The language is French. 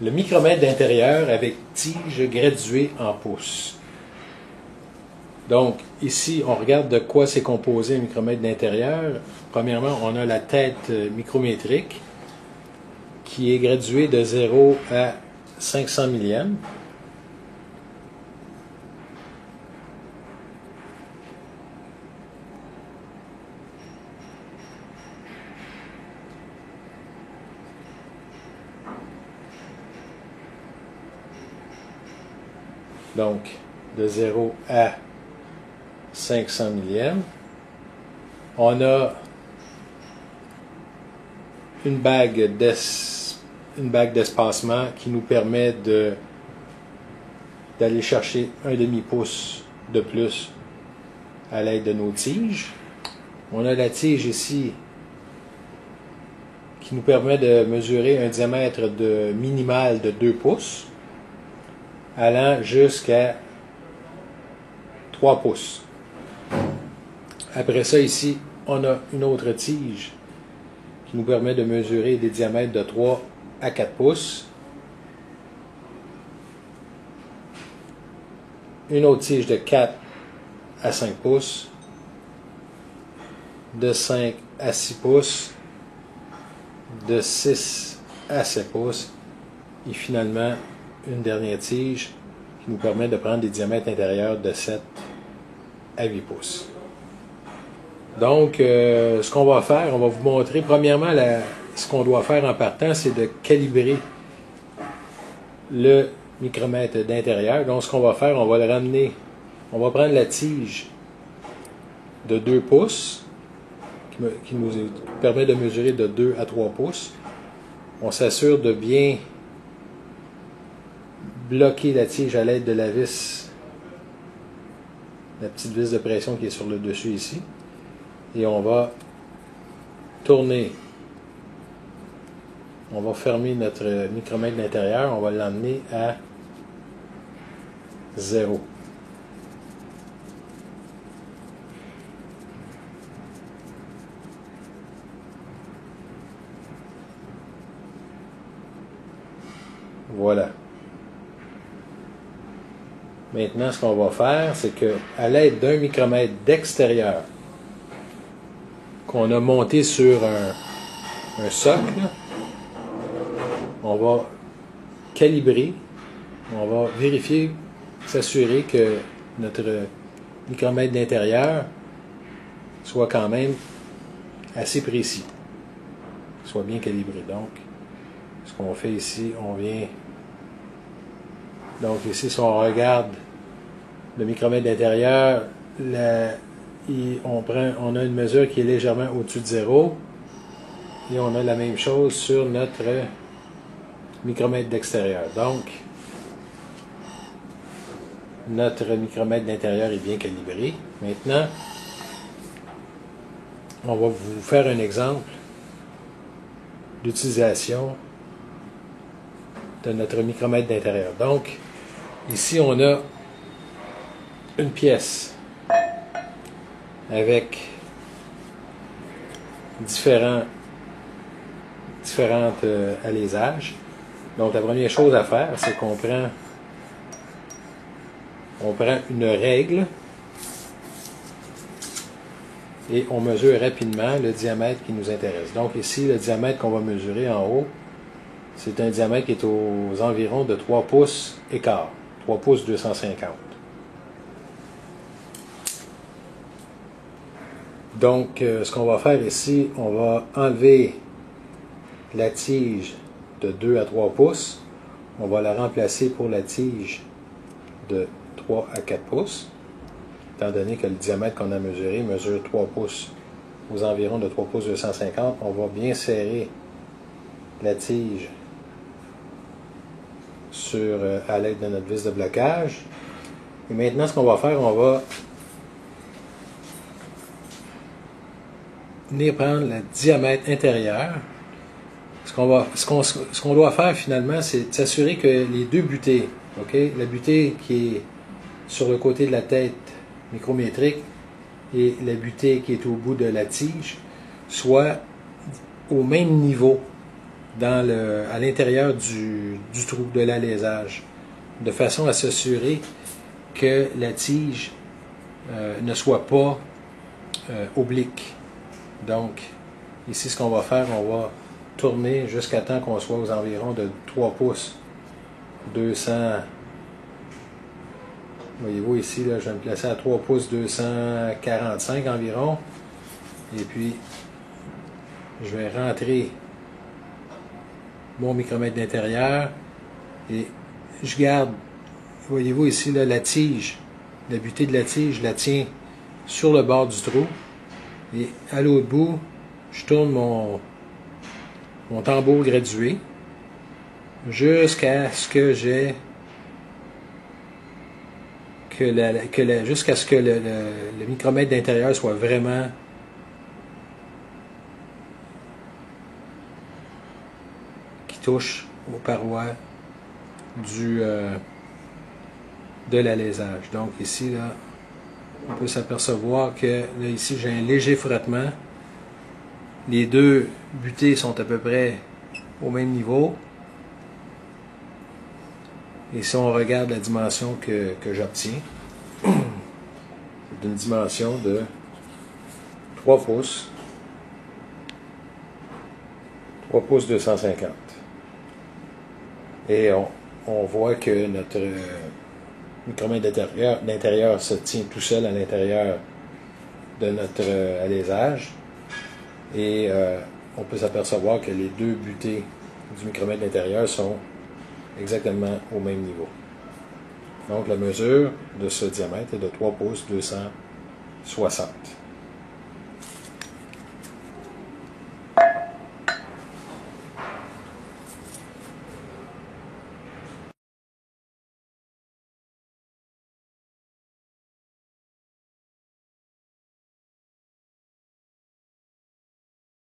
le micromètre d'intérieur avec tige graduée en pouces. Donc, ici, on regarde de quoi c'est composé un micromètre d'intérieur. Premièrement, on a la tête micrométrique qui est graduée de 0 à 500 millièmes. Donc, de 0 à 500 millièmes. On a une bague d'espacement qui nous permet d'aller chercher un demi-pouce de plus à l'aide de nos tiges. On a la tige ici qui nous permet de mesurer un diamètre minimal de 2 pouces allant jusqu'à 3 pouces. Après ça, ici, on a une autre tige qui nous permet de mesurer des diamètres de 3 à 4 pouces. Une autre tige de 4 à 5 pouces. De 5 à 6 pouces. De 6 à 7 pouces. Et finalement, une dernière tige qui nous permet de prendre des diamètres intérieurs de 7 à 8 pouces. Donc, ce qu'on va faire, on va vous montrer, premièrement, ce qu'on doit faire en partant, c'est de calibrer le micromètre d'intérieur. Donc, ce qu'on va faire, on va le ramener, on va prendre la tige de 2 pouces, qui nous permet de mesurer de 2 à 3 pouces. On s'assure de bien bloquer la tige à l'aide de la vis, la petite vis de pression qui est sur le dessus ici. Et on va tourner, on va fermer notre micromètre d'intérieur, on va l'emmener à 0. Voilà. Maintenant, ce qu'on va faire, c'est que à l'aide d'un micromètre d'extérieur qu'on a monté sur un socle, on va calibrer, on va vérifier, s'assurer que notre micromètre d'intérieur soit quand même assez précis, soit bien calibré. Donc, ce qu'on fait ici, on vient... Donc ici, si on regarde le micromètre d'intérieur, on a une mesure qui est légèrement au-dessus de 0 et on a la même chose sur notre micromètre d'extérieur. Donc, notre micromètre d'intérieur est bien calibré. Maintenant, on va vous faire un exemple d'utilisation de notre micromètre d'intérieur. Donc, ici, on a une pièce avec différents alaisages. Donc, la première chose à faire, c'est qu'on prend une règle et on mesure rapidement le diamètre qui nous intéresse. Donc, ici, le diamètre qu'on va mesurer en haut, c'est un diamètre qui est aux environs de 3 pouces et quart, 3 pouces 250. Donc, ce qu'on va faire ici, on va enlever la tige de 2 à 3 pouces. On va la remplacer pour la tige de 3 à 4 pouces, étant donné que le diamètre qu'on a mesuré mesure 3 pouces aux environs de 3 pouces 250. On va bien serrer la tige à l'aide de notre vis de blocage. Et maintenant, ce qu'on va faire, on va venir prendre le diamètre intérieur. Ce qu'on doit faire finalement, c'est s'assurer que les deux butées, la butée qui est sur le côté de la tête micrométrique et la butée qui est au bout de la tige, soient au même niveau à l'intérieur du trou de l'alésage, de façon à s'assurer que la tige ne soit pas oblique. Donc, ici, ce qu'on va faire, on va tourner jusqu'à temps qu'on soit aux environs de 3 pouces, 200. Voyez-vous ici, là, je vais me placer à 3 pouces 245 environ. Et puis, je vais rentrer mon micromètre d'intérieur et je garde, voyez-vous ici, là, la tige, la butée de la tige, je la tiens sur le bord du trou. Et à l'autre bout, je tourne mon tambour gradué jusqu'à ce que j'ai jusqu'à ce que le micromètre d'intérieur soit vraiment qui touche aux parois de l'alésage. Donc ici, là, on peut s'apercevoir que là, ici, j'ai un léger frottement. Les deux butées sont à peu près au même niveau. Et si on regarde la dimension que j'obtiens, c'est une dimension de 3 pouces, 3 pouces 250. Et on voit que notre micromètre d'intérieur se tient tout seul à l'intérieur de notre alésage. Et on peut s'apercevoir que les deux butées du micromètre d'intérieur sont exactement au même niveau. Donc la mesure de ce diamètre est de 3 pouces 260.